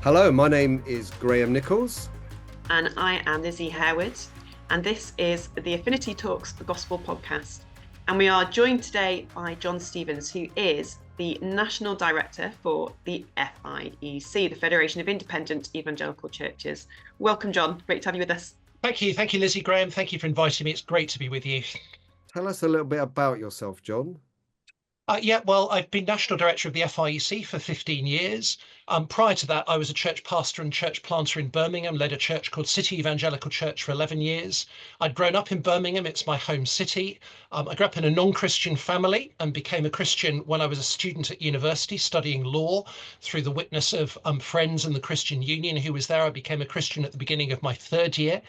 Hello, my name is Graham Nicholls. And I am Lizzie Harewood, and this is the Affinity Talks Gospel Podcast. And we are joined today by John Stevens, who is the National Director for the FIEC, the Federation of Independent Evangelical Churches. Welcome, John. Great to have you with us. Thank you, Lizzie. Graham, thank you for inviting me. It's great to be with you. Tell us a little bit about yourself, John. Well, I've been National Director of the FIEC for 15 years. Prior to that, I was a church pastor and church planter in Birmingham, led a church called City Evangelical Church for 11 years. I'd grown up in Birmingham. It's my home city. I grew up in a non-Christian family and became a Christian when I was a student at university studying law. Through the witness of friends and the Christian Union who was there, I became a Christian at the beginning of my third year.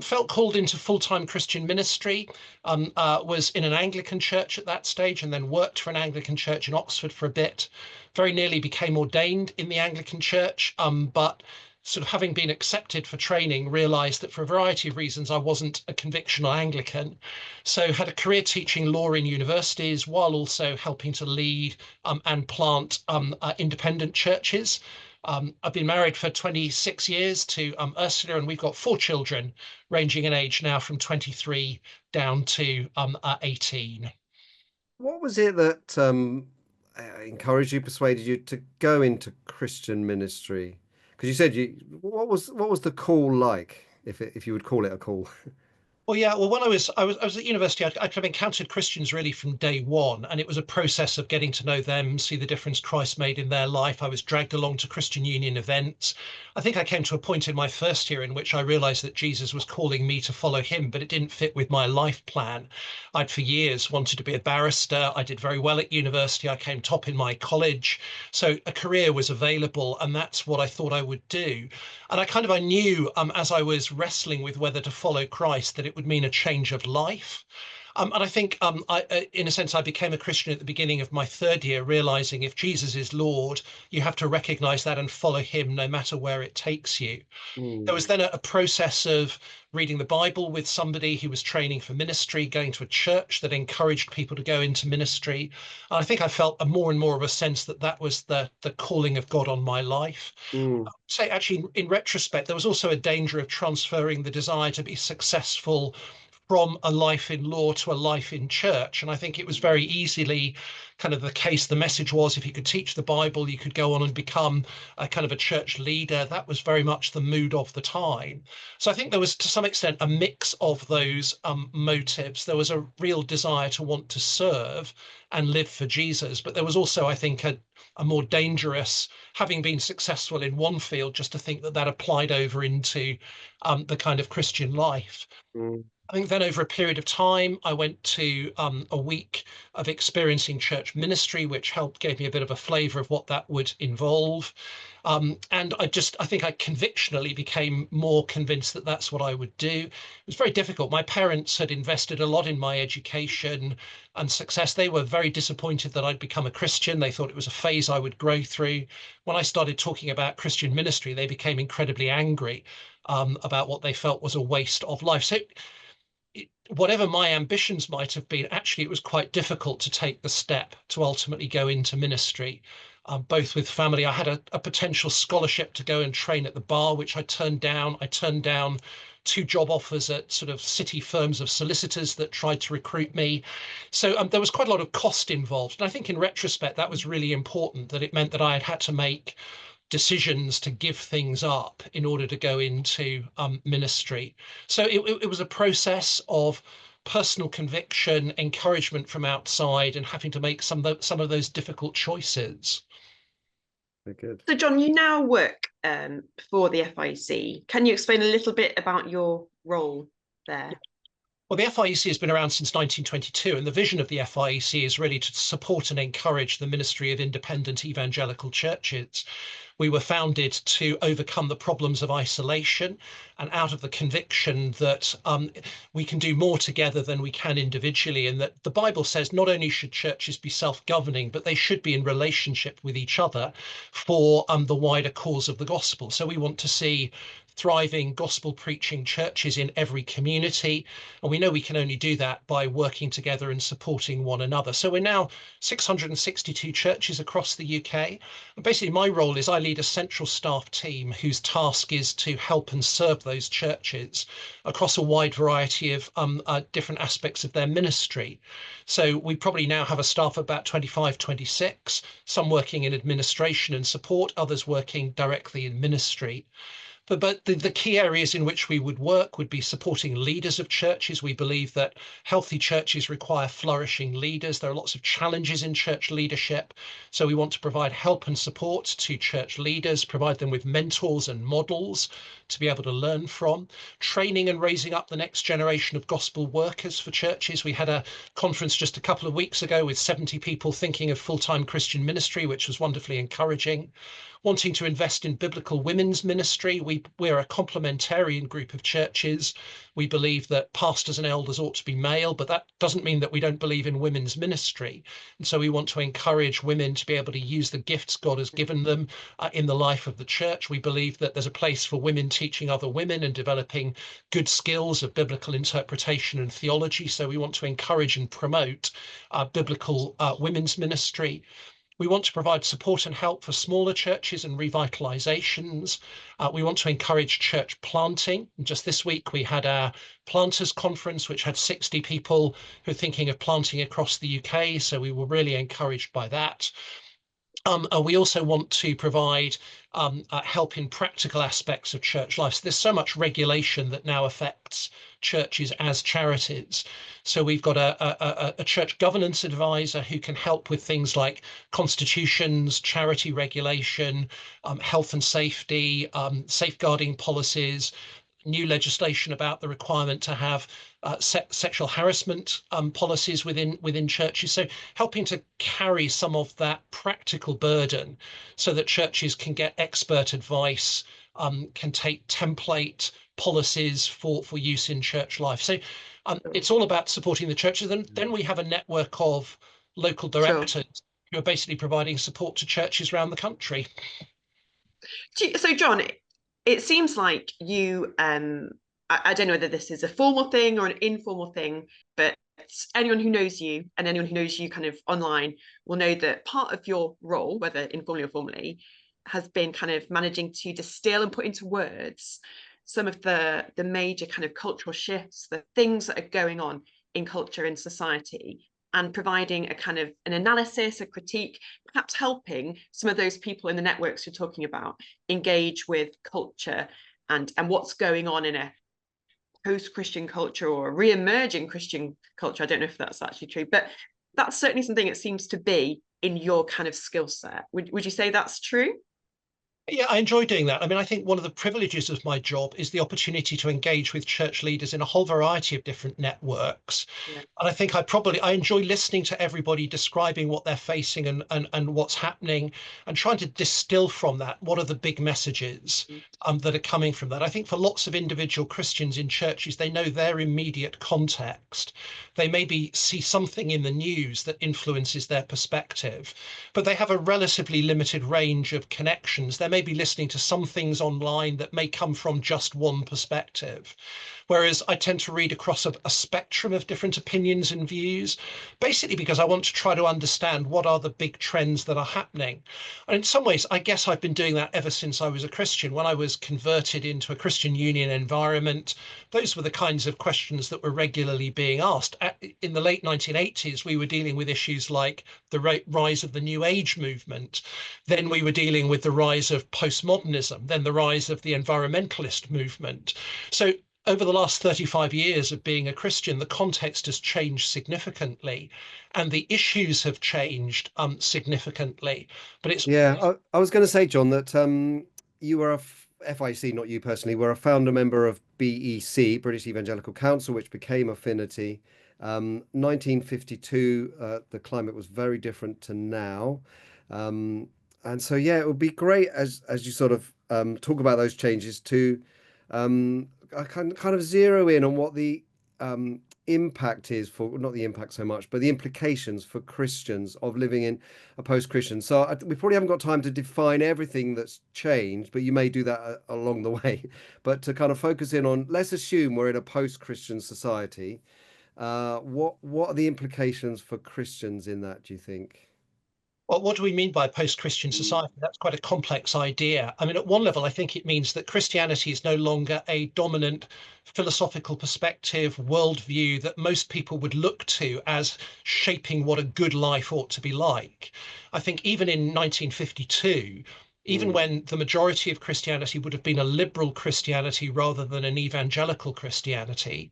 Felt called into full-time Christian ministry, was in an Anglican church at that stage and then worked for an Anglican church in Oxford for a bit. Very nearly became ordained in the Anglican church, but sort of having been accepted for training, realised that for a variety of reasons I wasn't a convictional Anglican. So had a career teaching law in universities while also helping to lead and plant independent churches. I've been married for 26 years to Ursula, and we've got 4 children ranging in age now from 23 down to 18. What was it that encouraged you, persuaded you to go into Christian ministry? Because you said what was the call like, if you would call it a call? Well, when I was at university, I kind of encountered Christians really from day one, and it was a process of getting to know them, see the difference Christ made in their life. I was dragged along to Christian Union events. I think I came to a point in my first year in which I realized that Jesus was calling me to follow him, but it didn't fit with my life plan. I'd for years wanted to be a barrister. I did very well at university. I came top in my college. So a career was available, and that's what I thought I would do. And I knew as I was wrestling with whether to follow Christ that it would mean a change of life. And I think, in a sense, I became a Christian at the beginning of my third year, realizing if Jesus is Lord, you have to recognize that and follow him no matter where it takes you. There was then a process of reading the Bible with somebody who was training for ministry, going to a church that encouraged people to go into ministry. And I think I felt more and more of a sense that that was the calling of God on my life. Say, actually, in retrospect, there was also a danger of transferring the desire to be successful from a life in law to a life in church. And I think it was very easily kind of the case. The message was if you could teach the Bible, you could go on and become a kind of a church leader. That was very much the mood of the time. So I think there was, to some extent, a mix of those motives. There was a real desire to want to serve and live for Jesus. But there was also, I think, a more dangerous, having been successful in one field, just to think that that applied over into the kind of Christian life. I think then over a period of time, I went to a week of experiencing church ministry, which gave me a bit of a flavour of what that would involve. And I think I convictionally became more convinced that that's what I would do. It was very difficult. My parents had invested a lot in my education and success. They were very disappointed that I'd become a Christian. They thought it was a phase I would grow through. When I started talking about Christian ministry, they became incredibly angry about what they felt was a waste of life. So whatever my ambitions might have been, actually, it was quite difficult to take the step to ultimately go into ministry, both with family. I had a potential scholarship to go and train at the bar, which I turned down. I turned down 2 job offers at sort of city firms of solicitors that tried to recruit me. So there was quite a lot of cost involved. And I think in retrospect, that was really important, that it meant that I had to make decisions to give things up in order to go into ministry. So it was a process of personal conviction, encouragement from outside, and having to make some of those difficult choices. Very good. So, John, you now work for the FIEC. Can you explain a little bit about your role there? Well, the FIEC has been around since 1922, and the vision of the FIEC is really to support and encourage the ministry of independent evangelical churches. We were founded to overcome the problems of isolation and out of the conviction that we can do more together than we can individually, and that the Bible says not only should churches be self-governing, but they should be in relationship with each other for the wider cause of the gospel. So we want to see thriving, gospel preaching churches in every community. And we know we can only do that by working together and supporting one another. So we're now 662 churches across the UK. And basically my role is I lead a central staff team whose task is to help and serve those churches across a wide variety of different aspects of their ministry. So we probably now have a staff of about 25, 26, some working in administration and support, others working directly in ministry. But the key areas in which we would work would be supporting leaders of churches. We believe that healthy churches require flourishing leaders. There are lots of challenges in church leadership. So we want to provide help and support to church leaders, provide them with mentors and models to be able to learn from, training and raising up the next generation of gospel workers for churches. We had a conference just a couple of weeks ago with 70 people thinking of full-time Christian ministry, which was wonderfully encouraging. Wanting to invest in biblical women's ministry. We're a complementarian group of churches. We believe that pastors and elders ought to be male, but that doesn't mean that we don't believe in women's ministry. And so we want to encourage women to be able to use the gifts God has given them in the life of the church. We believe that there's a place for women teaching other women and developing good skills of biblical interpretation and theology. So we want to encourage and promote biblical women's ministry. We want to provide support and help for smaller churches and revitalizations. We want to encourage church planting. And just this week, we had our planters conference, which had 60 people who are thinking of planting across the UK. So we were really encouraged by that. We also want to provide help in practical aspects of church life. So there's so much regulation that now affects churches as charities. So we've got a church governance advisor who can help with things like constitutions, charity regulation, health and safety, safeguarding policies, new legislation about the requirement to have sexual harassment policies within churches. So helping to carry some of that practical burden so that churches can get expert advice, can take template policies for use in church life. So it's all about supporting the churches. And then we have a network of local directors who are basically providing support to churches around the country. So John, it seems like you, I don't know whether this is a formal thing or an informal thing, but anyone who knows you and anyone who knows you kind of online will know that part of your role, whether informally or formally, has been kind of managing to distill and put into words some of the major kind of cultural shifts, the things that are going on in culture in society, and providing a kind of an analysis, a critique, perhaps helping some of those people in the networks you're talking about engage with culture and what's going on in a post-Christian culture or a re-emerging Christian culture. I don't know if that's actually true, but that's certainly something that seems to be in your kind of skill set. Would you say that's true? Yeah, I enjoy doing that. I mean, I think one of the privileges of my job is the opportunity to engage with church leaders in a whole variety of different networks. Yeah. And I think I enjoy listening to everybody describing what they're facing and what's happening and trying to distill from that what are the big messages that are coming from that. I think for lots of individual Christians in churches, they know their immediate context. They maybe see something in the news that influences their perspective, but they have a relatively limited range of connections. They may be listening to some things online that may come from just one perspective. Whereas I tend to read across a spectrum of different opinions and views, basically because I want to try to understand what are the big trends that are happening. And in some ways, I guess I've been doing that ever since I was a Christian. When I was converted into a Christian Union environment, those were the kinds of questions that were regularly being asked. In the late 1980s, we were dealing with issues like the rise of the New Age movement. Then we were dealing with the rise of postmodernism, then the rise of the environmentalist movement. So over the last 35 years of being a Christian, the context has changed significantly and the issues have changed significantly. But it's... Yeah, I was going to say, John, that you were a FIEC, not you personally, were a founder member of BEC, British Evangelical Council, which became Affinity. 1952, the climate was very different to now. And so, yeah, it would be great as you sort of talk about those changes to kind of zero in on what the impact is for, not the impact so much, but the implications for Christians of living in a post-Christian. So we probably haven't got time to define everything that's changed, but you may do that along the way. But to kind of focus in on, let's assume we're in a post-Christian society. What are the implications for Christians in that, do you think? Well, what do we mean by post-Christian society? That's quite a complex idea. I mean, at one level, I think it means that Christianity is no longer a dominant philosophical perspective, worldview that most people would look to as shaping what a good life ought to be like. I think even in 1952, even Mm, when the majority of Christianity would have been a liberal Christianity rather than an evangelical Christianity,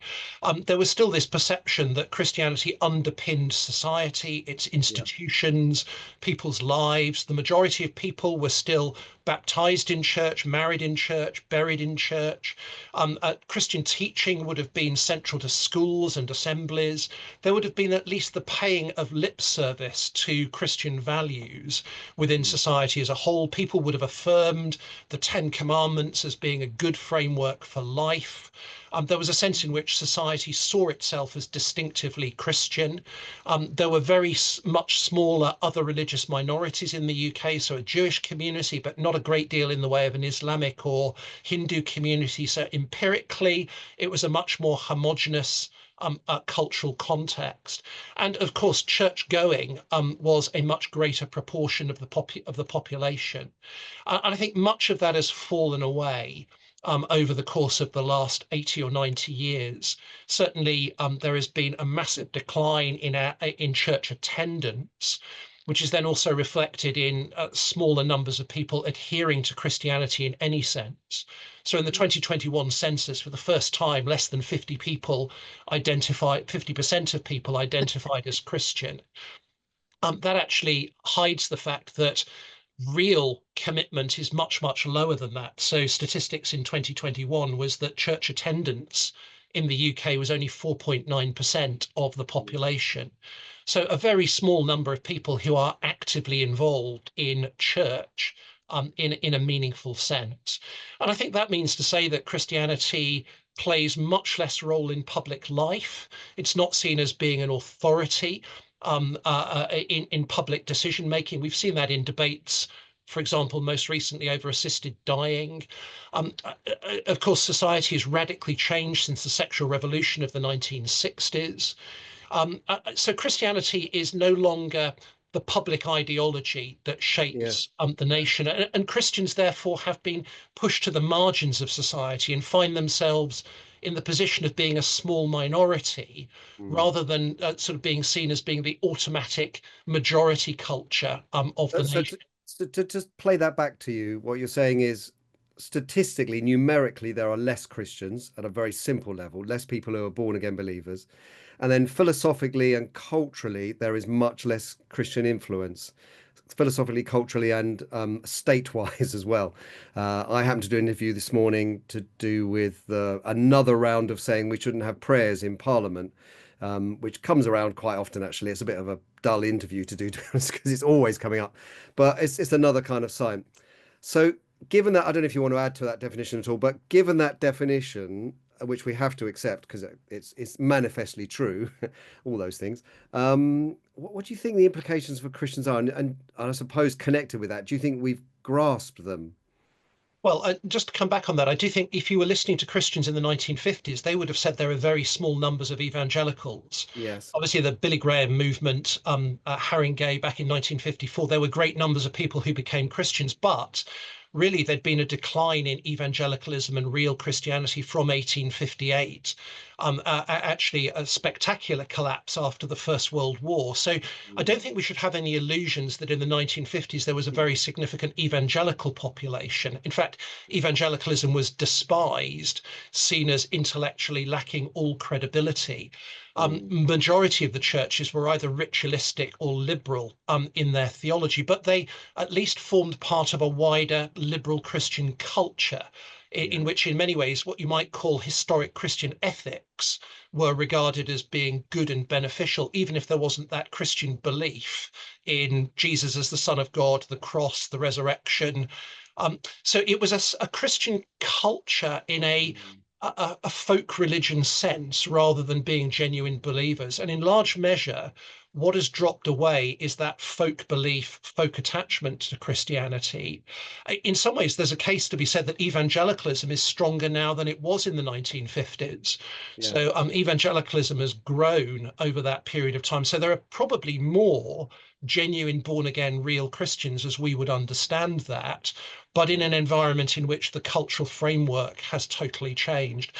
there was still this perception that Christianity underpinned society, its yeah. institutions, people's lives. The majority of people were still baptized in church, married in church, buried in church. Christian teaching would have been central to schools and assemblies. There would have been at least the paying of lip service to Christian values within Mm, society as a whole. People would have affirmed the Ten Commandments as being a good framework for life. There was a sense in which society saw itself as distinctively Christian. There were very much smaller other religious minorities in the UK, so a Jewish community, but not a great deal in the way of an Islamic or Hindu community. So empirically, it was a much more homogenous cultural context. And of course, church going was a much greater proportion of the population. And I think much of that has fallen away over the course of the last 80 or 90 years. Certainly, there has been a massive decline in church attendance, which is then also reflected in smaller numbers of people adhering to Christianity in any sense. So in the 2021 census, for the first time, less than 50% of people identified as Christian. That actually hides the fact that real commitment is much, much lower than that. So statistics in 2021 was that church attendance in the UK was only 4.9% of the population. So a very small number of people who are actively involved in church in a meaningful sense. And I think that means to say that Christianity plays much less role in public life. It's not seen as being an authority in public decision making. We've seen that in debates, for example, most recently over assisted dying. Of course, society has radically changed since the sexual revolution of the 1960s. So Christianity is no longer the public ideology that Yeah. shapes the nation. And Christians, therefore, have been pushed to the margins of society and find themselves in the position of being a small minority Mm. rather than sort of being seen as being the automatic majority culture of the So nation. to just play that back to you, what you're saying is statistically, numerically, there are less Christians at a very simple level, less people who are born again believers. And then philosophically and culturally, there is much less Christian influence, philosophically, culturally, and state-wise as well. I happened to do an interview this morning to do with another round of saying we shouldn't have prayers in Parliament, which comes around quite often, actually. It's a bit of a dull interview to do because it's always coming up, but it's another kind of sign. So, given that, I don't know if you want to add to that definition at all, but given that definition, which we have to accept because it's manifestly true, all those things. What do you think the implications for Christians are? And I suppose connected with that, do you think we've grasped them? Well, just to come back on that, I do think if you were listening to Christians in the 1950s, they would have said there are very small numbers of evangelicals. Yes. Obviously, the Billy Graham movement, Haringey back in 1954, there were great numbers of people who became Christians, but really there'd been a decline in evangelicalism and real Christianity from 1858. Actually, a spectacular collapse after the First World War. So I don't think we should have any illusions that in the 1950s there was a very significant evangelical population. In fact, evangelicalism was despised, seen as intellectually lacking all credibility. Mm. Majority of the churches were either ritualistic or liberal in their theology, but they at least formed part of a wider liberal Christian culture in Yeah. which, in many ways, what you might call historic Christian ethics were regarded as being good and beneficial, even if there wasn't that Christian belief in Jesus as the Son of God, the cross, the resurrection. So it was a Christian culture in a Mm. a folk religion sense rather than being genuine believers. And in large measure, what has dropped away is that folk belief, folk attachment to Christianity. In some ways, there's a case to be said that evangelicalism is stronger now than it was in the 1950s. Yeah. So evangelicalism has grown over that period of time. So there are probably more genuine born again real Christians as we would understand that, but in an environment in which the cultural framework has totally changed.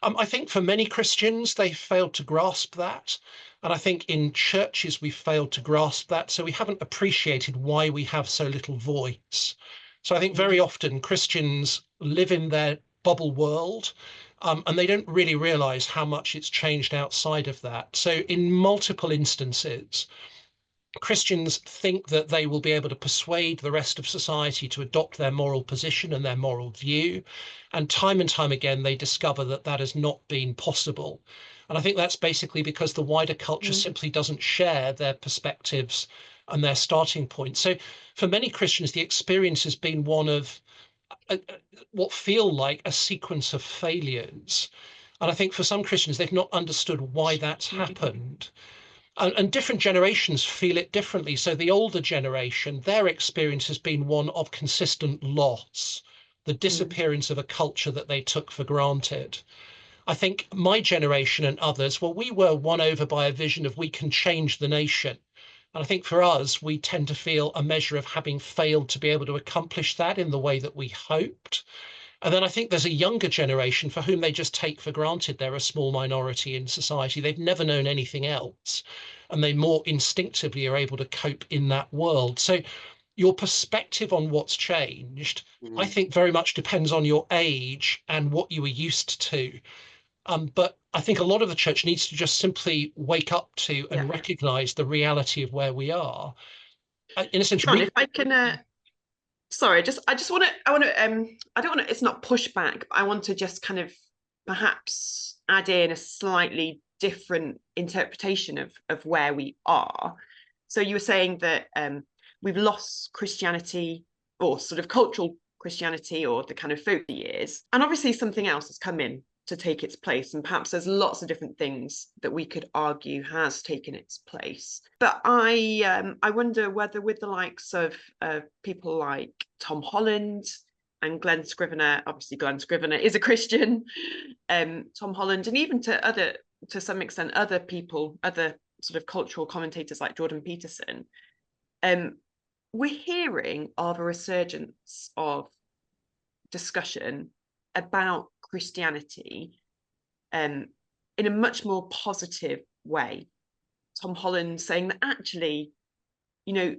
I think for many Christians, they failed to grasp that. And I think in churches, we've failed to grasp that. So we haven't appreciated why we have so little voice. So I think very often Christians live in their bubble world, and they don't really realize how much it's changed outside of that. So in multiple instances, Christians think that they will be able to persuade the rest of society to adopt their moral position and their moral view. And time again, they discover that that has not been possible. And I think that's basically because the wider culture simply doesn't share their perspectives and their starting point. So for many Christians, the experience has been one of what feel like a sequence of failures. And I think for some Christians, they've not understood why that's happened. And different generations feel it differently. So the older generation, their experience has been one of consistent loss, the disappearance of a culture that they took for granted. I think my generation and others, well, we were won over by a vision of we can change the nation. And I think for us, we tend to feel a measure of having failed to be able to accomplish that in the way that we hoped. And then I think there's a younger generation for whom they just take for granted they're a small minority in society. They've never known anything else, and they more instinctively are able to cope in that world. So your perspective on what's changed, I think very much depends on your age and what you were used to. But I think a lot of the church needs to just simply wake up to and recognize the reality of where we are. In a sense, John, if I can sorry, I just want to, I don't want to, it's not pushback, but I want to just kind of perhaps add in a slightly different interpretation of where we are. So you were saying that we've lost Christianity, or sort of cultural Christianity, or the kind of folk years, and obviously something else has come in to take its place, and perhaps there's lots of different things that we could argue has taken its place. But I wonder whether, with the likes of people like Tom Holland and Glenn Scrivener, obviously Glenn Scrivener is a Christian, Tom Holland, and even to some extent other people, other sort of cultural commentators like Jordan Peterson, we're hearing of a resurgence of discussion about Christianity in a much more positive way. Tom Holland saying that actually, you know,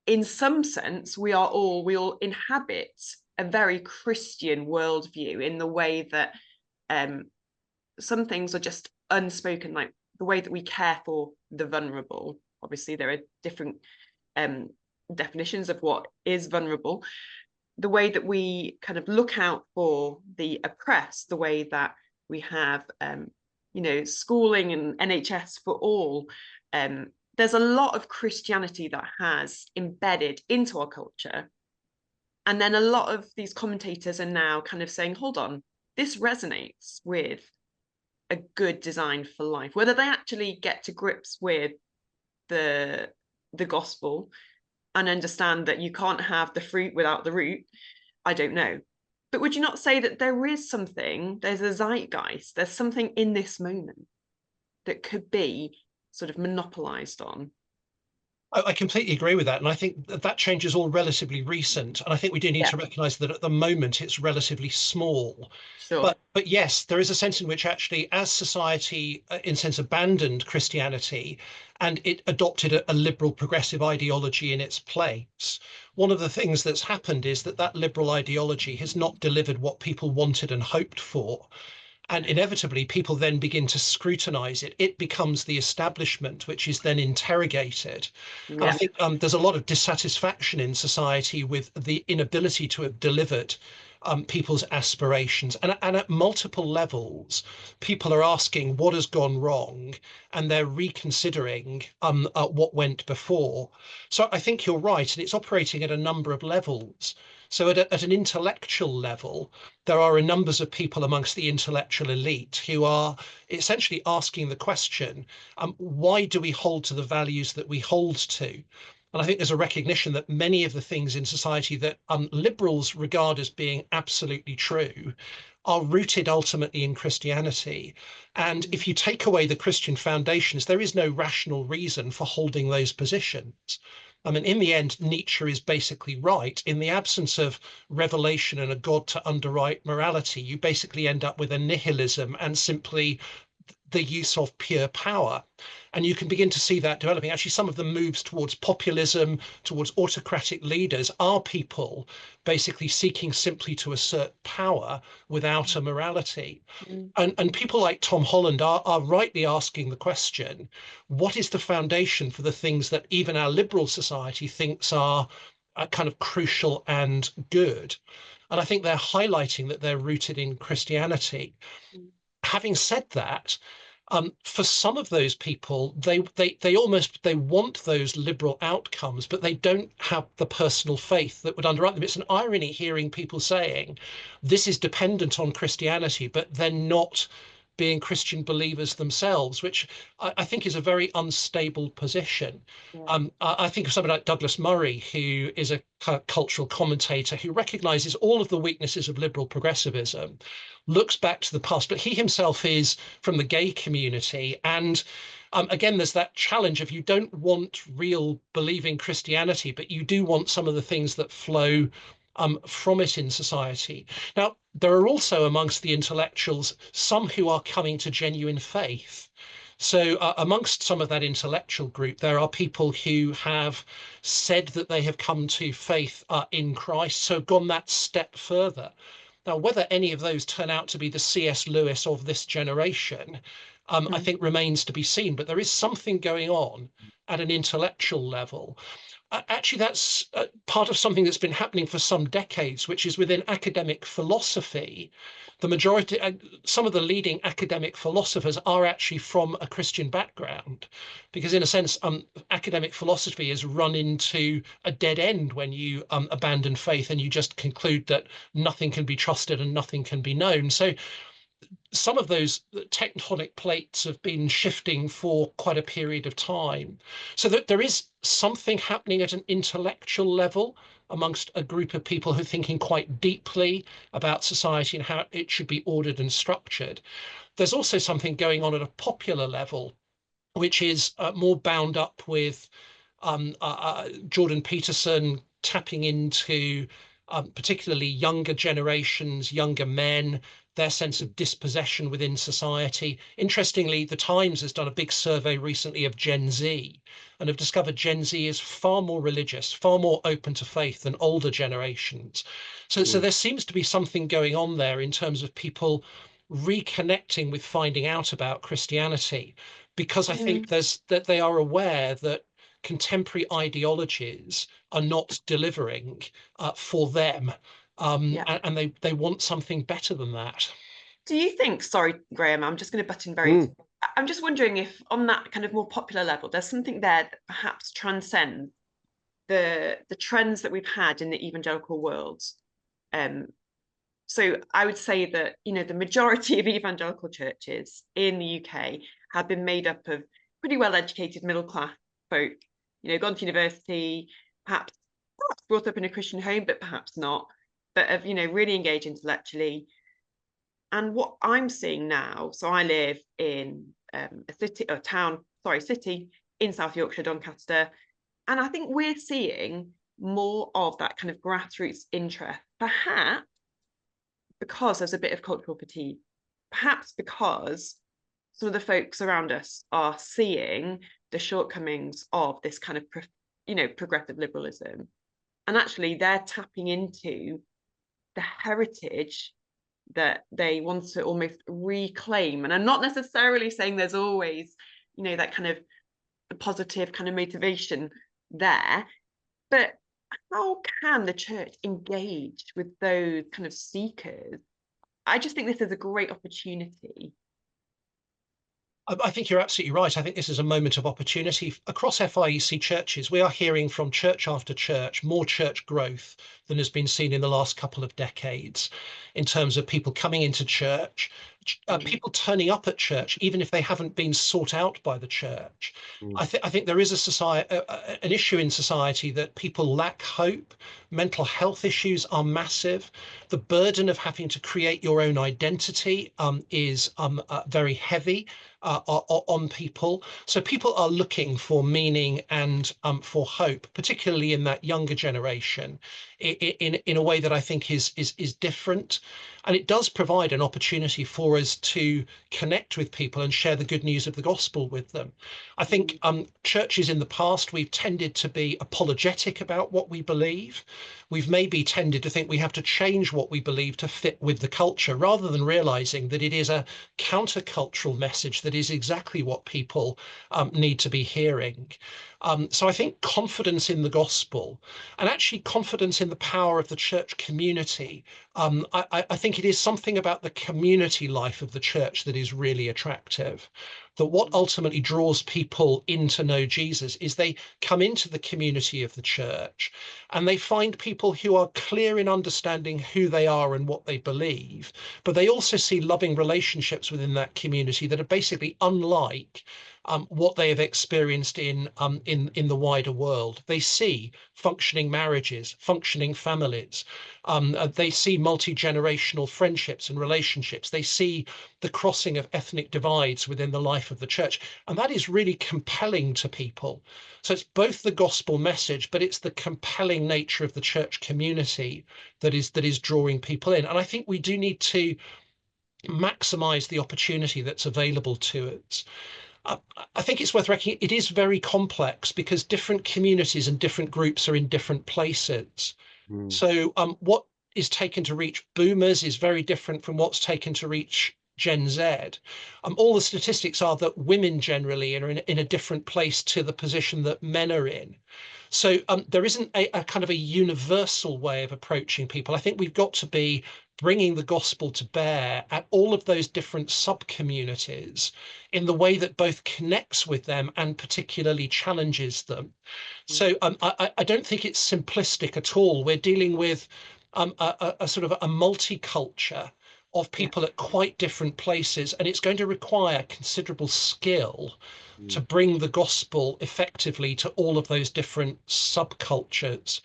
in some sense, we all inhabit a very Christian worldview, in the way that some things are just unspoken, like the way that we care for the vulnerable. Obviously, there are different definitions of what is vulnerable. The way that we kind of look out for the oppressed, the way that we have, schooling and NHS for all. There's a lot of Christianity that has embedded into our culture. And then a lot of these commentators are now kind of saying, hold on, this resonates with a good design for life. Whether they actually get to grips with the gospel and understand that you can't have the fruit without the root, I don't know. But would you not say that there's a zeitgeist, there's something in this moment that could be sort of monopolized on? I completely agree with that. And I think that change is all relatively recent. And I think we do need to recognize that at the moment it's relatively small. Sure. But yes, there is a sense in which actually, as society, in a sense, abandoned Christianity and it adopted a liberal progressive ideology in its place, one of the things that's happened is that liberal ideology has not delivered what people wanted and hoped for. And inevitably, people then begin to scrutinize it. It becomes the establishment, which is then interrogated. Yeah. And I think there's a lot of dissatisfaction in society with the inability to have delivered people's aspirations. And at multiple levels, people are asking what has gone wrong, and they're reconsidering what went before. So I think you're right, and it's operating at a number of levels. So at an intellectual level, there are a numbers of people amongst the intellectual elite who are essentially asking the question, why do we hold to the values that we hold to? And I think there's a recognition that many of the things in society that liberals regard as being absolutely true are rooted ultimately in Christianity. And if you take away the Christian foundations, there is no rational reason for holding those positions. I mean, in the end, Nietzsche is basically right. In the absence of revelation and a God to underwrite morality, you basically end up with a nihilism and simply the use of pure power. And you can begin to see that developing. Actually, some of the moves towards populism, towards autocratic leaders, are people basically seeking simply to assert power without a morality. And people like Tom Holland are rightly asking the question, what is the foundation for the things that even our liberal society thinks are kind of crucial and good? And I think they're highlighting that they're rooted in Christianity. Having said that, for some of those people, they want those liberal outcomes, but they don't have the personal faith that would underwrite them. It's an irony hearing people saying this is dependent on Christianity, but they're not being Christian believers themselves, which I think is a very unstable position. Yeah. I think of somebody like Douglas Murray, who is a cultural commentator who recognizes all of the weaknesses of liberal progressivism, looks back to the past, but he himself is from the gay community. And again, there's that challenge of you don't want real believing Christianity, but you do want some of the things that flow from it in society. Now, there are also amongst the intellectuals some who are coming to genuine faith. So amongst some of that intellectual group, there are people who have said that they have come to faith in Christ, so gone that step further. Now, whether any of those turn out to be the C.S. Lewis of this generation, I think remains to be seen. But there is something going on at an intellectual level. Actually, that's part of something that's been happening for some decades, which is within academic philosophy. The majority, some of the leading academic philosophers are actually from a Christian background, because in a sense, academic philosophy is run into a dead end when you abandon faith and you just conclude that nothing can be trusted and nothing can be known. So some of those tectonic plates have been shifting for quite a period of time, so that there is something happening at an intellectual level amongst a group of people who are thinking quite deeply about society and how it should be ordered and structured. There's also something going on at a popular level, which is more bound up with Jordan Peterson tapping into particularly younger generations, younger men, their sense of dispossession within society. Interestingly, the Times has done a big survey recently of Gen Z and have discovered Gen Z is far more religious, far more open to faith than older generations. So there seems to be something going on there in terms of people reconnecting with finding out about Christianity, because I think that they are aware that contemporary ideologies are not delivering for them. And they want something better than that. Do you think, sorry, Graham, I'm just going to butt in I'm just wondering if on that kind of more popular level, there's something there that perhaps transcends the trends that we've had in the evangelical world. So I would say that, the majority of evangelical churches in the UK have been made up of pretty well-educated middle-class folk, gone to university, perhaps brought up in a Christian home, but perhaps not, but have, really engaged intellectually. And what I'm seeing now, so I live in a city in South Yorkshire, Doncaster, and I think we're seeing more of that kind of grassroots interest, perhaps because there's a bit of cultural fatigue, perhaps because some of the folks around us are seeing the shortcomings of this kind of, progressive liberalism. And actually they're tapping into the heritage that they want to almost reclaim. And I'm not necessarily saying there's always, that kind of positive kind of motivation there, but how can the church engage with those kind of seekers? I just think this is a great opportunity. I think you're absolutely right. I think this is a moment of opportunity. Across FIEC churches, we are hearing from church after church more church growth than has been seen in the last couple of decades in terms of people coming into church, people turning up at church, even if they haven't been sought out by the church. Mm. I think there is an issue in society that people lack hope. Mental health issues are massive. The burden of having to create your own identity is very heavy on people. So people are looking for meaning and for hope, particularly in that younger generation, in a way that I think is different. And it does provide an opportunity for us to connect with people and share the good news of the gospel with them. I think churches in the past, we've tended to be apologetic about what we believe. We've maybe tended to think we have to change what we believe to fit with the culture, rather than realizing that it is a countercultural message that is exactly what people need to be hearing. So I think confidence in the gospel, and actually confidence in the power of the church community, I think it is something about the community life of the church that is really attractive. That what ultimately draws people in to know Jesus is they come into the community of the church and they find people who are clear in understanding who they are and what they believe, but they also see loving relationships within that community that are basically unlike what they have experienced in the wider world. They see functioning marriages, functioning families. They see multi-generational friendships and relationships. They see the crossing of ethnic divides within the life of the church. And that is really compelling to people. So it's both the gospel message, but it's the compelling nature of the church community that is drawing people in. And I think we do need to maximize the opportunity that's available to us. I think it's worth reckoning it is very complex because different communities and different groups are in different places. Mm. So what is taken to reach boomers is very different from what's taken to reach Gen Z. All the statistics are that women generally are in a different place to the position that men are in. So there isn't a kind of a universal way of approaching people. I think we've got to be bringing the gospel to bear at all of those different sub-communities in the way that both connects with them and particularly challenges them. So I don't think it's simplistic at all. We're dealing with a sort of a multiculture of Yeah. people at quite different places, and it's going to require considerable skill to Mm. bring the gospel effectively to all of those different subcultures.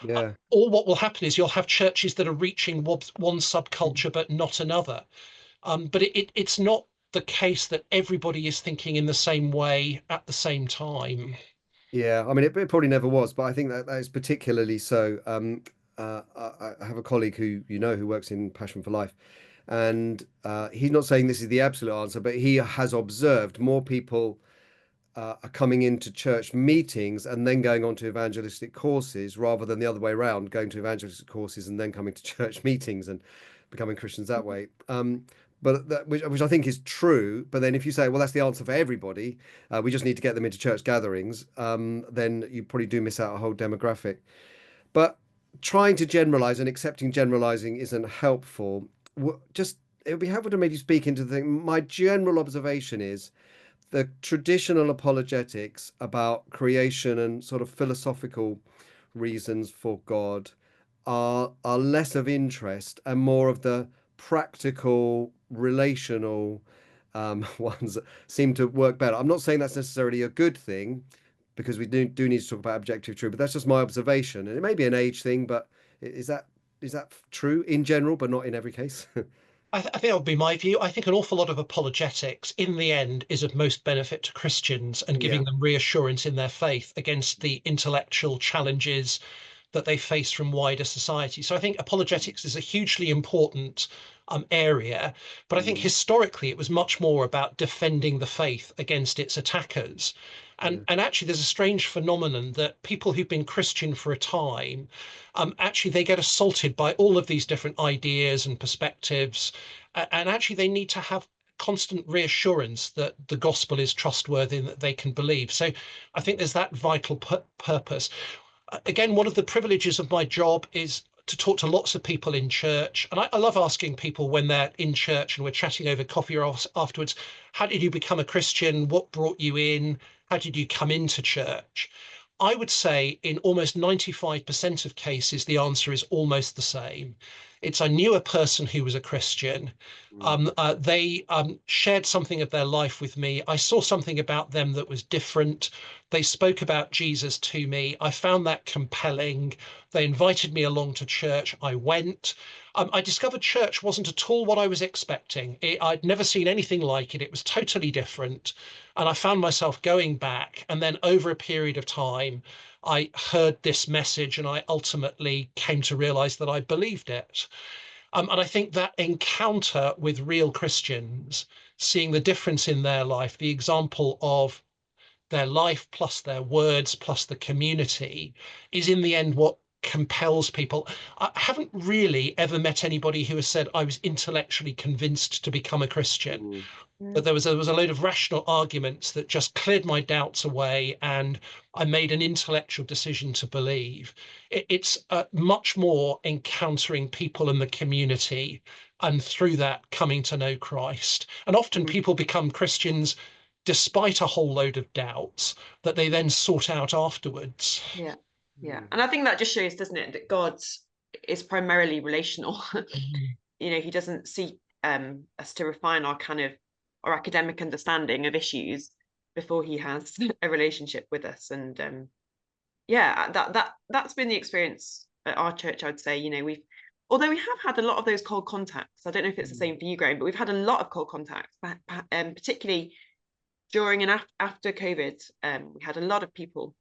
Yeah. Or what will happen is you'll have churches that are reaching one subculture but not another. But it's not the case that everybody is thinking in the same way at the same time. Yeah, I mean, it probably never was, but I think that is particularly so. I have a colleague who who works in Passion for Life, and he's not saying this is the absolute answer, but he has observed more people are coming into church meetings and then going on to evangelistic courses rather than the other way around, going to evangelistic courses and then coming to church meetings and becoming Christians that way. But which I think is true. But then if you say, well, that's the answer for everybody, we just need to get them into church gatherings, then you probably do miss out a whole demographic. But trying to generalize and accepting generalizing isn't helpful. Just it would be helpful to maybe speak into the thing. My general observation is the traditional apologetics about creation and sort of philosophical reasons for God are less of interest and more of the practical, relational ones that seem to work better. I'm not saying that's necessarily a good thing because we do need to talk about objective truth, but that's just my observation. And it may be an age thing, but is that true in general, but not in every case? I think that would be my view. I think an awful lot of apologetics in the end is of most benefit to Christians and Yeah. giving them reassurance in their faith against the intellectual challenges that they face from wider society. So I think apologetics is a hugely important area, but I think Mm. historically it was much more about defending the faith against its attackers. Yeah. And actually, there's a strange phenomenon that people who've been Christian for a time, actually they get assaulted by all of these different ideas and perspectives, and actually they need to have constant reassurance that the gospel is trustworthy and that they can believe. So I think there's that vital purpose. Again, one of the privileges of my job is to talk to lots of people in church. And I love asking people when they're in church and we're chatting over coffee or afterwards, how did you become a Christian? What brought you in? How did you come into church? I would say in almost 95% of cases, the answer is almost the same. It's I knew a person who was a Christian. They shared something of their life with me. I saw something about them that was different. They spoke about Jesus to me. I found that compelling. They invited me along to church. I went. I discovered church wasn't at all what I was expecting. I'd never seen anything like it. It was totally different. And I found myself going back. And then over a period of time, I heard this message and I ultimately came to realize that I believed it. And I think that encounter with real Christians, seeing the difference in their life, the example of their life plus their words plus the community, is in the end what compels people. I haven't really ever met anybody who has said, I was intellectually convinced to become a Christian. But there was a load of rational arguments that just cleared my doubts away, and I made an intellectual decision to believe. It's much more encountering people in the community, and through that coming to know Christ. And often people become Christians despite a whole load of doubts that they then sort out afterwards. Yeah. And I think that just shows, doesn't it, that God is primarily relational. He doesn't seek us to refine our academic understanding of issues before he has a relationship with us. And that's been the experience at our church. I would say, although we have had a lot of those cold contacts. I don't know if it's the same for you, Graham, but we've had a lot of cold contacts, particularly during and after COVID. We had a lot of people,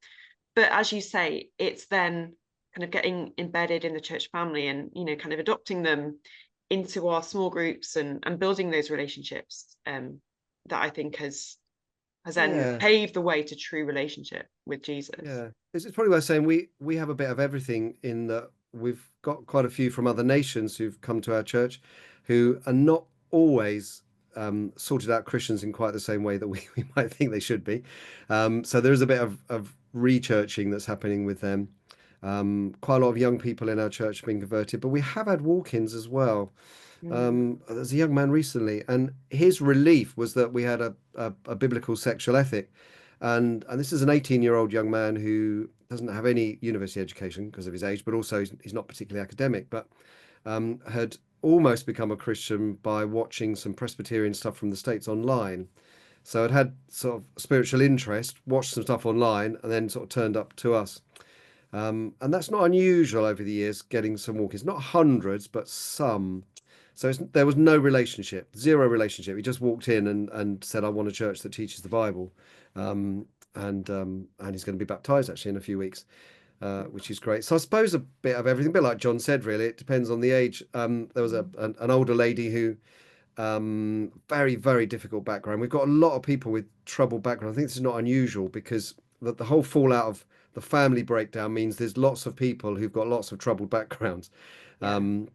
but as you say, it's then kind of getting embedded in the church family and kind of adopting them into our small groups and building those relationships that I think has then paved the way to true relationship with Jesus. Yeah, it's probably worth saying we have a bit of everything in that we've got quite a few from other nations who've come to our church who are not always sorted out Christians in quite the same way that we might think they should be. So there is a bit of rechurching that's happening with them. Quite a lot of young people in our church have been converted, but we have had walk-ins as well. There's a young man recently, and his relief was that we had a biblical sexual ethic. And this is an 18-year-old young man who doesn't have any university education because of his age, but also he's not particularly academic, but had almost become a Christian by watching some Presbyterian stuff from the States online. So it had sort of spiritual interest, watched some stuff online, and then sort of turned up to us. And that's not unusual over the years, getting some walk-ins, not hundreds, but some. So there was no relationship, zero relationship. He just walked in and said, I want a church that teaches the Bible. And he's going to be baptized actually in a few weeks, which is great. So I suppose a bit of everything, a bit like John said, really, it depends on the age. There was an older lady who, very, very difficult background. We've got a lot of people with troubled background. I think this is not unusual because the whole fallout of the family breakdown means there's lots of people who've got lots of troubled backgrounds. So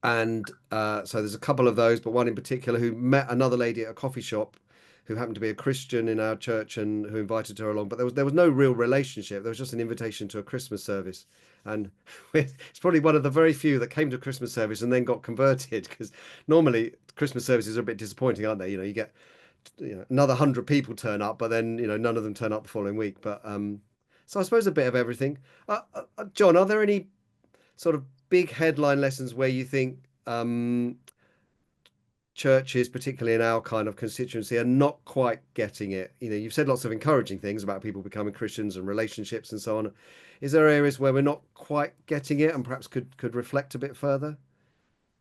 there's a couple of those, but one in particular who met another lady at a coffee shop who happened to be a Christian in our church and who invited her along. But there was no real relationship. There was just an invitation to a Christmas service. And it's probably one of the very few that came to a Christmas service and then got converted, because normally Christmas services are a bit disappointing, aren't they? You get another 100 people turn up, but then none of them turn up the following week. But so I suppose a bit of everything. John, are there any sort of big headline lessons where you think churches, particularly in our kind of constituency, are not quite getting it? You've said lots of encouraging things about people becoming Christians and relationships and so on. Is there areas where we're not quite getting it and perhaps could reflect a bit further?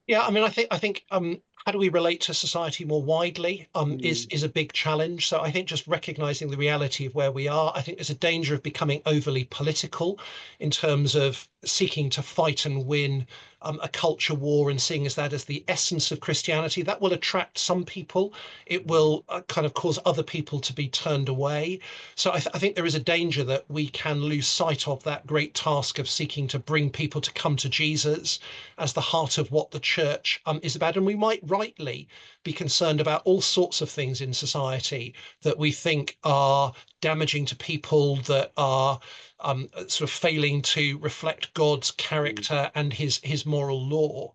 Yeah, I mean, I think how do we relate to society more widely is a big challenge. So I think just recognizing the reality of where we are, I think there's a danger of becoming overly political in terms of seeking to fight and win a culture war and seeing that as the essence of Christianity. That will attract some people. It will kind of cause other people to be turned away. So I think there is a danger that we can lose sight of that great task of seeking to bring people to come to Jesus as the heart of what the church is about. And we might rightly be concerned about all sorts of things in society that we think are damaging to people, that are sort of failing to reflect God's character and his moral law.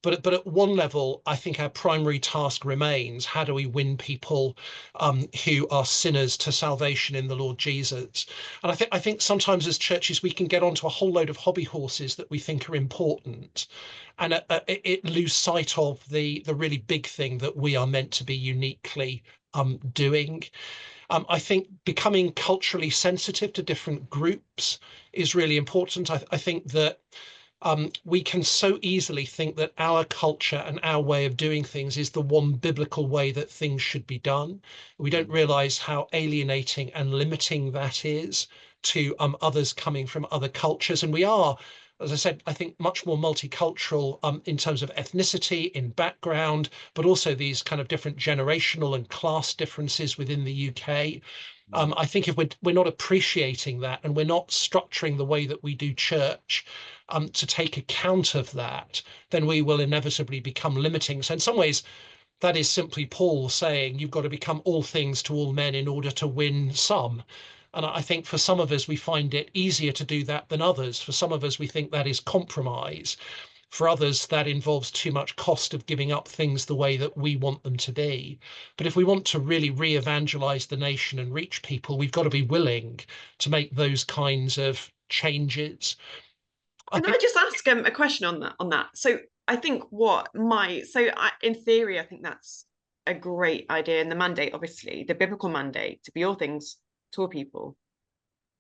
But at one level, I think our primary task remains: how do we win people who are sinners to salvation in the Lord Jesus? And I think sometimes as churches we can get onto a whole load of hobby horses that we think are important, and it lose sight of the really big thing that we are meant to be uniquely doing. I think becoming culturally sensitive to different groups is really important. I think that we can so easily think that our culture and our way of doing things is the one biblical way that things should be done. We don't realize how alienating and limiting that is to others coming from other cultures. And we are, as I said, I think much more multicultural in terms of ethnicity, in background, but also these kind of different generational and class differences within the UK. I think if we're not appreciating that, and we're not structuring the way that we do church to take account of that, then we will inevitably become limiting. So in some ways, that is simply Paul saying you've got to become all things to all men in order to win some. And I think for some of us, we find it easier to do that than others. For some of us, we think that is compromise. For others, that involves too much cost of giving up things the way that we want them to be. But if we want to really re-evangelize the nation and reach people, we've got to be willing to make those kinds of changes. Can I just ask a question on that? So I think in theory, I think that's a great idea. And the mandate, obviously, the biblical mandate to be all things to all people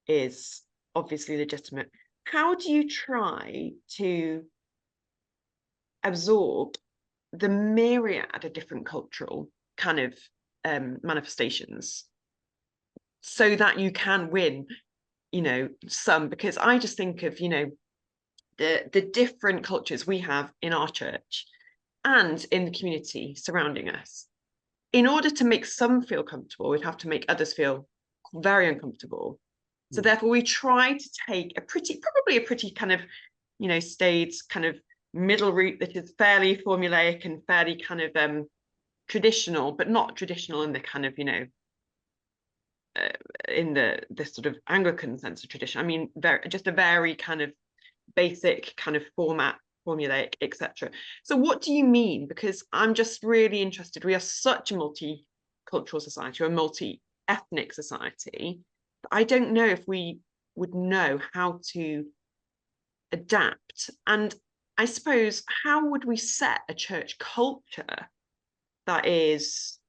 is obviously legitimate. How do you try to absorb the myriad of different cultural kind of manifestations so that you can win, some? Because I just think of, the different cultures we have in our church and in the community surrounding us. In order to make some feel comfortable, we'd have to make others feel very uncomfortable. So therefore we try to take probably a pretty kind of, staid kind of middle route that is fairly formulaic and fairly kind of traditional, but not traditional in the kind of, in the sort of Anglican sense of tradition. I mean, just a very kind of basic kind of formulaic, etc. So what do you mean? Because I'm just really interested. We are such a multicultural society, or a multi-ethnic society. I don't know if we would know how to adapt. And I suppose, how would we set a church culture that is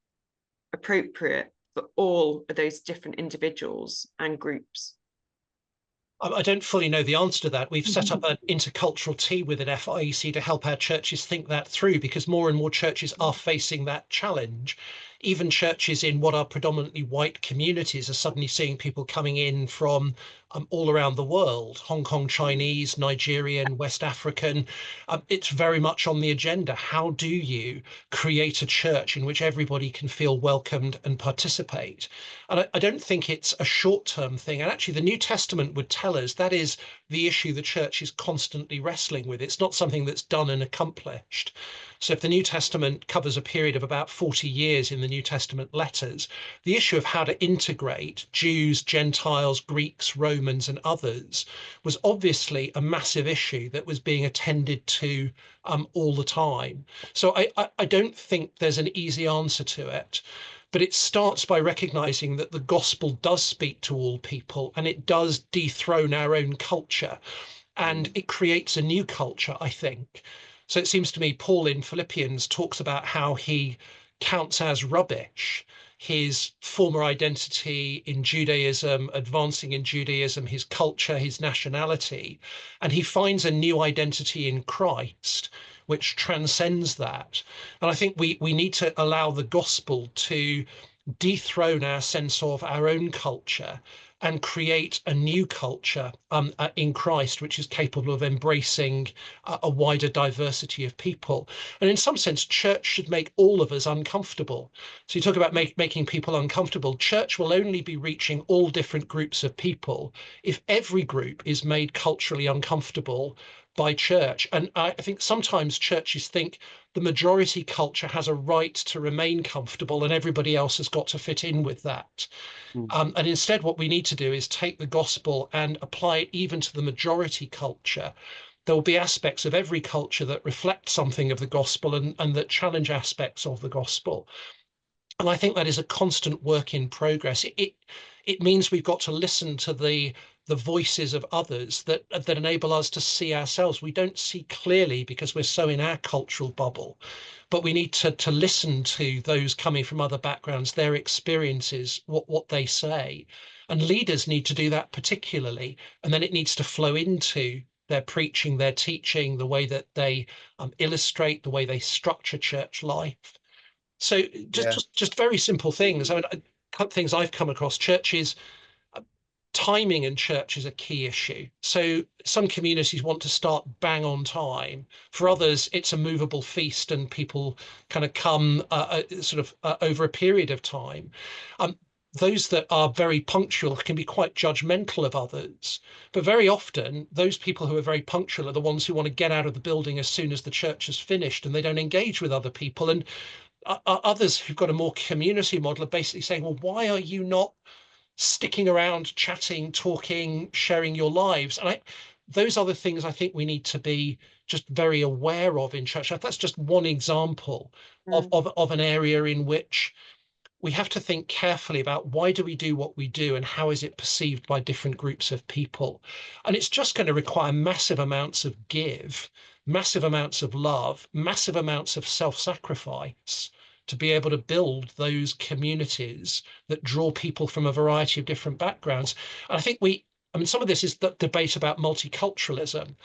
appropriate for all of those different individuals and groups? I don't fully know the answer to that. We've set up an intercultural team within FIEC to help our churches think that through, because more and more churches are facing that challenge. Even churches in what are predominantly white communities are suddenly seeing people coming in from all around the world: Hong Kong Chinese, Nigerian, West African. It's very much on the agenda. How do you create a church in which everybody can feel welcomed and participate? And I don't think it's a short-term thing. And actually, the New Testament would tell us that is the issue the church is constantly wrestling with. It's not something that's done and accomplished. So if the New Testament covers a period of about 40 years in the New Testament letters, the issue of how to integrate Jews, Gentiles, Greeks, Romans, and others was obviously a massive issue that was being attended to all the time. So I don't think there's an easy answer to it. But it starts by recognizing that the gospel does speak to all people, and it does dethrone our own culture, and it creates a new culture, I think. So it seems to me Paul in Philippians talks about how he counts as rubbish his former identity in Judaism, advancing in Judaism, his culture, his nationality, and he finds a new identity in Christ, which transcends that. And I think we need to allow the gospel to dethrone our sense of our own culture and create a new culture in Christ, which is capable of embracing a wider diversity of people. And in some sense, church should make all of us uncomfortable. So you talk about making people uncomfortable. Church will only be reaching all different groups of people if every group is made culturally uncomfortable by church. And I think sometimes churches think the majority culture has a right to remain comfortable and everybody else has got to fit in with that. And instead, what we need to do is take the gospel and apply it even to the majority culture. There will be aspects of every culture that reflect something of the gospel and that challenge aspects of the gospel. And I think that is a constant work in progress. It means we've got to listen to the voices of others that enable us to see ourselves. We don't see clearly because we're so in our cultural bubble, but we need to listen to those coming from other backgrounds, their experiences, what they say. And leaders need to do that particularly. And then it needs to flow into their preaching, their teaching, the way that they illustrate, the way they structure church life. So just very simple things. I mean, things I've come across, churches, timing in church is a key issue. So some communities want to start bang on time. For others, it's a movable feast and people kind of come over a period of time. Those that are very punctual can be quite judgmental of others. But very often, those people who are very punctual are the ones who want to get out of the building as soon as the church has finished and they don't engage with other people. And others who've got a more community model are basically saying, well, why are you not sticking around, chatting, talking, sharing your lives? And those are the things I think we need to be just very aware of in church. That's just one example of an area in which we have to think carefully about why do we do what we do and how is it perceived by different groups of people. And it's just going to require massive amounts of give, massive amounts of love, massive amounts of self-sacrifice to be able to build those communities that draw people from a variety of different backgrounds. And I think some of this is the debate about multiculturalism.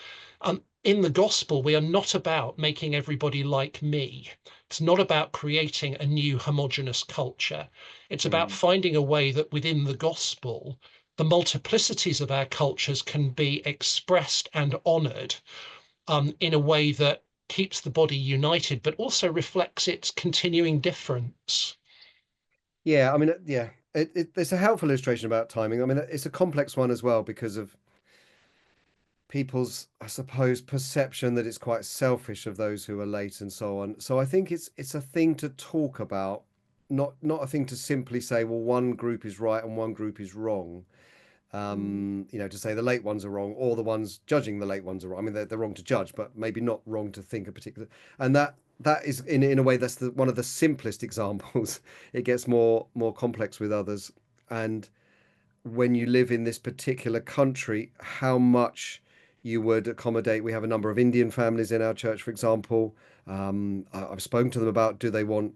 In the gospel, we are not about making everybody like me. It's not about creating a new homogenous culture. It's about finding a way that within the gospel, the multiplicities of our cultures can be expressed and honored in a way that keeps the body united, but also reflects its continuing difference. Yeah, I mean, it's a helpful illustration about timing. I mean, it's a complex one as well because of people's, I suppose, perception that it's quite selfish of those who are late and so on. So I think it's a thing to talk about, not a thing to simply say, well, one group is right and one group is wrong. To say the late ones are wrong or the ones judging the late ones are wrong. I mean, they're wrong to judge, but maybe not wrong to think a particular. And that is in a way that's one of the simplest examples. It gets more complex with others. And when you live in this particular country, how much you would accommodate. We have a number of Indian families in our church, for example. I've spoken to them about do they want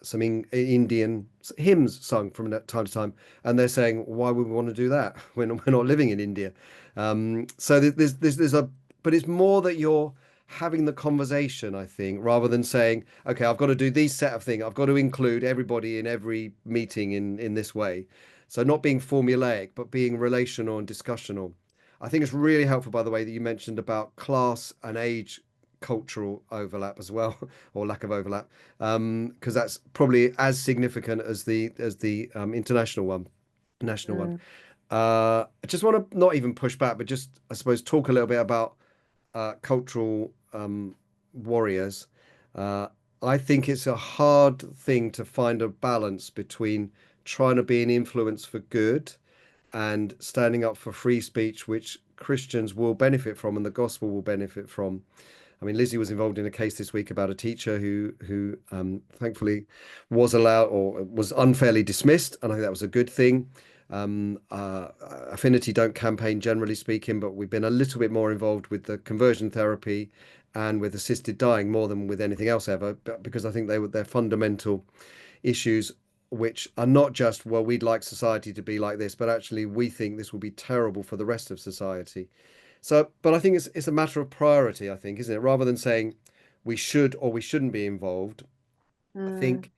some Indian hymns sung from time to time, and they're saying, why would we want to do that when we're not living in India? So but it's more that you're having the conversation, I think, rather than saying, okay, I've got to do these set of things. I've got to include everybody in every meeting in this way. So not being formulaic, but being relational and discussional. I think it's really helpful, by the way, that you mentioned about class and age cultural overlap as well, or lack of overlap, because that's probably as significant as the national one. I just want to not even push back, but just, I suppose, talk a little bit about cultural warriors. I think it's a hard thing to find a balance between trying to be an influence for good and standing up for free speech, which Christians will benefit from and the gospel will benefit from. I mean, Lizzie was involved in a case this week about a teacher who thankfully was allowed or was unfairly dismissed, and I think that was a good thing. Affinity don't campaign, generally speaking, but we've been a little bit more involved with the conversion therapy and with assisted dying more than with anything else ever, because I think they're fundamental issues which are not just, well, we'd like society to be like this, but actually we think this will be terrible for the rest of society. So, but I think it's a matter of priority, I think, isn't it? Rather than saying we should or we shouldn't be involved, I think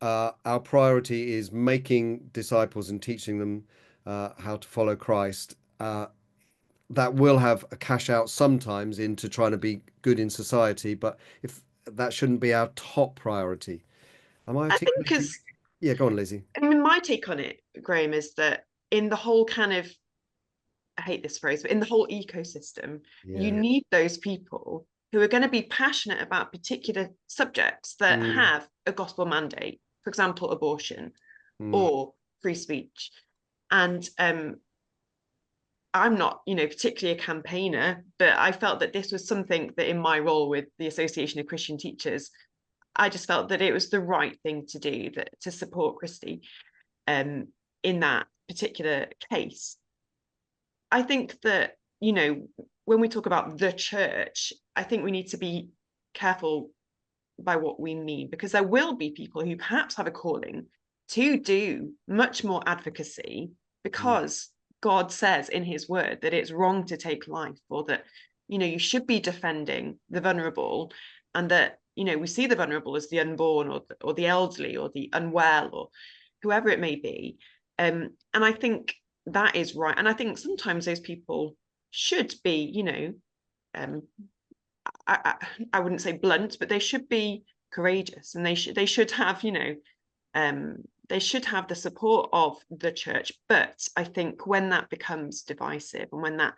our priority is making disciples and teaching them how to follow Christ. That will have a cash out sometimes into trying to be good in society, but if that shouldn't be our top priority. Am I I think articulating? Yeah, go on, Lizzie. I mean, my take on it, Graham, is that in the whole kind of I hate this phrase, but in the whole ecosystem, you Yeah. need those people who are going to be passionate about particular subjects that have a gospel mandate, for example, abortion or free speech. And I'm not, particularly a campaigner, but I felt that this was something that in my role with the Association of Christian Teachers, I just felt that it was the right thing to do, that to support Christy in that particular case. I think that, when we talk about the church, I think we need to be careful by what we mean, because there will be people who perhaps have a calling to do much more advocacy because God says in his word that it's wrong to take life, or that, you should be defending the vulnerable, and that, we see the vulnerable as the unborn or the elderly or the unwell or whoever it may be. And I think that is right. And I think sometimes those people should be, I wouldn't say blunt, but they should be courageous, and they should have, they should have the support of the church. But I think when that becomes divisive, and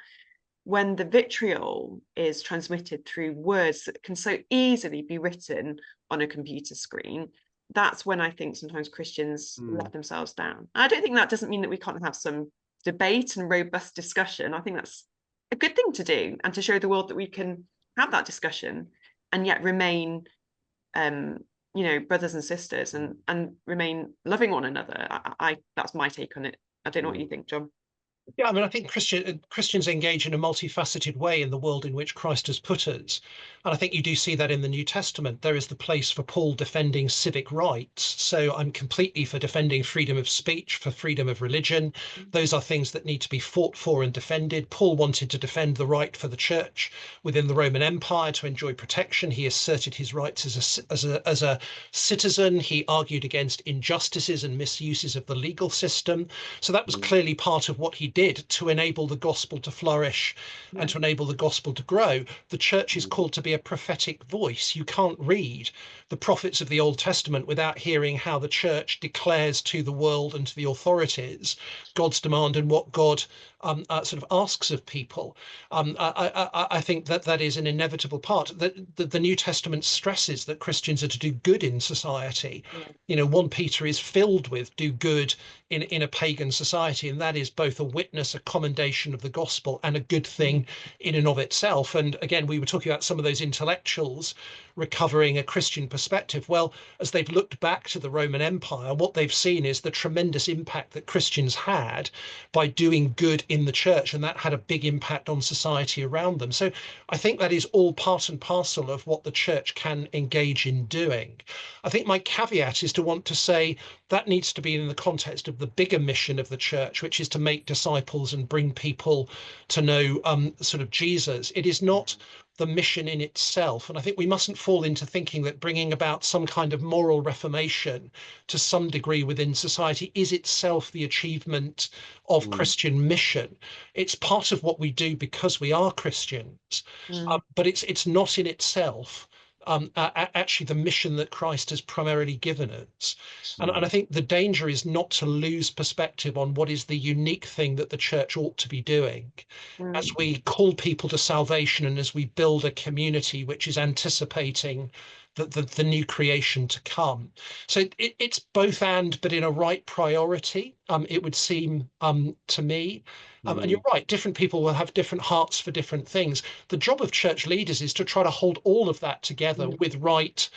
when the vitriol is transmitted through words that can so easily be written on a computer screen, that's when I think sometimes Christians let themselves down. I don't think that doesn't mean that we can't have some debate and robust discussion. I think that's a good thing to do, and to show the world that we can have that discussion and yet remain brothers and sisters, and remain loving one another. I that's my take on it. I don't know what you think, John. Yeah, I mean, I think Christians engage in a multifaceted way in the world in which Christ has put us. And I think you do see that in the New Testament. There is the place for Paul defending civic rights. So I'm completely for defending freedom of speech, for freedom of religion. Those are things that need to be fought for and defended. Paul wanted to defend the right for the church within the Roman Empire to enjoy protection. He asserted his rights as a citizen. He argued against injustices and misuses of the legal system. So that was clearly part of what he did to enable the gospel to flourish and to enable the gospel to grow. The church is called to be a prophetic voice. You can't read the prophets of the Old Testament without hearing how the church declares to the world and to the authorities God's demand and what God sort of asks of people. I think that is an inevitable part. The New Testament stresses that Christians are to do good in society. 1 Peter is filled with do good in a pagan society, and that is both a witness, a commendation of the gospel, and a good thing in and of itself. And again, we were talking about some of those intellectuals recovering a Christian perspective. Well, as they've looked back to the Roman Empire, what they've seen is the tremendous impact that Christians had by doing good in the church, and that had a big impact on society around them. So I think that is all part and parcel of what the church can engage in doing. I think my caveat is to want to say that needs to be in the context of the bigger mission of the church, which is to make disciples and bring people to know sort of Jesus. It is not the mission in itself. And I think we mustn't fall into thinking that bringing about some kind of moral reformation to some degree within society is itself the achievement of Christian mission. It's part of what we do because we are Christians, but it's not in itself actually the mission that Christ has primarily given us. And I think the danger is not to lose perspective on what is the unique thing that the church ought to be doing as we call people to salvation, and as we build a community which is anticipating the new creation to come. So it's both and, but in a right priority, it would seem to me. And you're right, different people will have different hearts for different things. The job of church leaders is to try to hold all of that together with right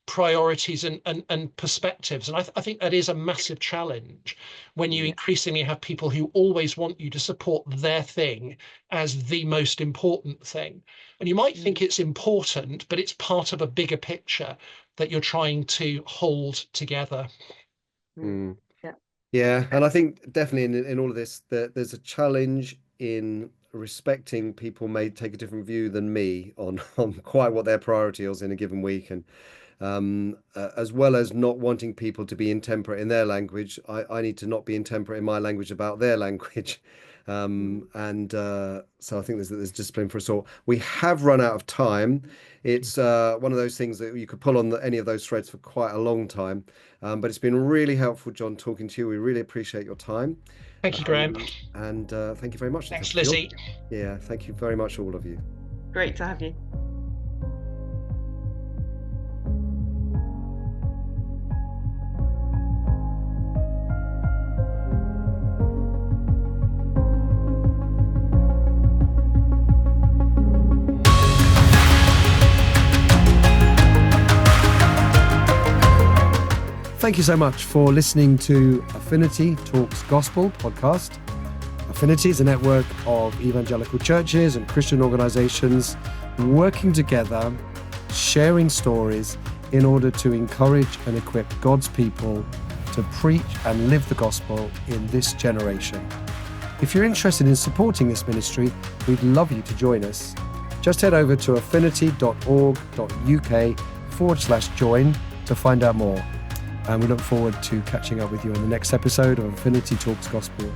priorities and perspectives. And I think that is a massive challenge when you increasingly have people who always want you to support their thing as the most important thing. And you might think it's important, but it's part of a bigger picture that you're trying to hold together. Yeah, and I think definitely in all of this, there's a challenge in respecting people may take a different view than me on quite what their priority is in a given week, and as well as not wanting people to be intemperate in their language. I need to not be intemperate in my language about their language. So I think there's discipline for us all. We have run out of time. It's one of those things that you could pull on any of those threads for quite a long time. But it's been really helpful, John, talking to you. We really appreciate your time. Thank you, Graham. And thank you very much. Thanks, Lizzie. Yeah, thank you very much, all of you. Great to have you. Thank you so much for listening to Affinity Talks Gospel Podcast. Affinity is a network of evangelical churches and Christian organizations working together, sharing stories in order to encourage and equip God's people to preach and live the gospel in this generation. If you're interested in supporting this ministry, we'd love you to join us. Just head over to affinity.org.uk/join to find out more. And we look forward to catching up with you on the next episode of Affinity Talks Gospel.